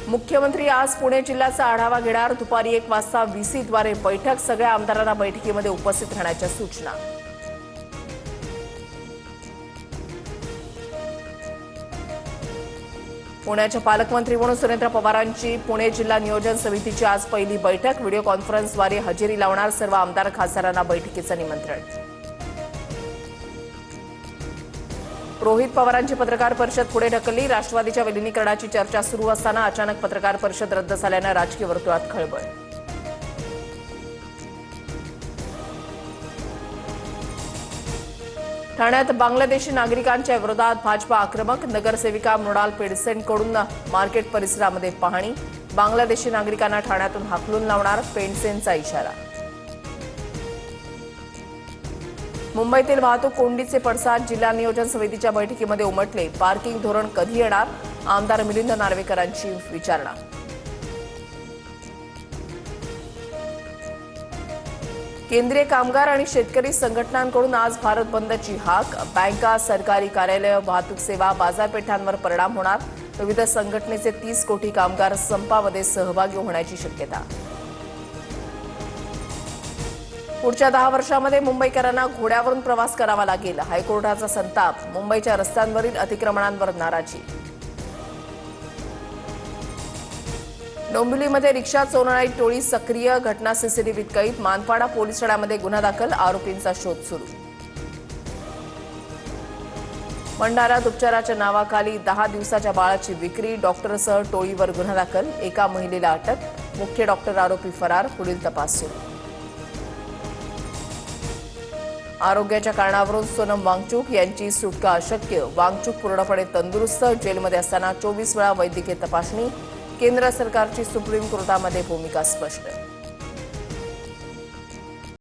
मुख्यमंत्री आज पुणे जिल्ह्याचा आढावा घेणार। दुपारी 1 वाजता व्हीसीद्वारे बैठक। सगळ्या आमदारांना बैठकीमध्ये उपस्थित राहण्याच्या सूचना। पुण्याच्या पालकमंत्री म्हणून सुरेंद्र पवारांची पुणे जिल्हा नियोजन समितीची आज पहिली बैठक। व्हिडिओ कॉन्फरन्सद्वारे हजेरी लावणार सर्व आमदार खासदारांना बैठकीचं निमंत्रण। रोहित पवारांची पत्रकार परिषद पुढे ढकलली। राष्ट्रवादीच्या विलीनीकरणाची चर्चा सुरू असताना अचानक पत्रकार परिषद रद्द झाल्यानं राजकीय वर्तुळात खळबळ। ठाण्यात बांगलादेशी नागरिकांच्या विरोधात भाजपा आक्रमक। नगरसेविका मृणाल पेंडसेंकडून मार्केट परिसरामध्ये पाहणी। बांगलादेशी नागरिकांना ठाण्यातून हाकलून लावणार, पेंडसेंचा इशारा। मुंबईतील वाहतूक कोंडीचे पडसाद जिल्हा नियोजन समितीच्या बैठकीमध्ये उमटले। पार्किंग धोरण कधी येणार? आमदार मिलिंद नार्वेकरांची विचारणा। केंद्रीय कामगार आणि शेतकरी संघटनांकडून आज भारत बंदची हाक। बँका, सरकारी कार्यालय, वाहतूक सेवा, बाजारपेठांवर परिणाम होणार। विविध संघटनेचे 30 कोटी कामगार संपामध्ये सहभागी होण्याची शक्यता। पुढच्या 10 वर्षांमध्ये मुंबईकरांना घोड्यावरून प्रवास करावा लागेल। हायकोर्टाचा संताप। मुंबईच्या रस्त्यांवरील अतिक्रमणांवर नाराजी। डोंबिवलीमध्ये रिक्षा चोरणारी टोळी सक्रिय। घटना सीसीटीव्हीत कैद। मानपाडा पोलीस ठाण्यामध्ये गुन्हा दाखल। आरोपींचा शोध सुरू। भंडाऱ्यात उपचाराच्या नावाखाली 10 दिवसाच्या बाळाची विक्री। डॉक्टरसह टोळीवर गुन्हा दाखल। एका महिलेला अटक। मुख्य डॉक्टर आरोपी फरार। पुढील तपास सुरू। आरोग्याच्या कारणावरून सोनम वांगचूक यांची सुटका अशक्य। वांगचूक पूर्णपणे तंदुरुस्त। जेलमध्ये असताना 24 वेळा वैद्यकीय तपासणी। केंद्र सरकारची सुप्रीम कोर्टामध्ये भूमिका स्पष्ट।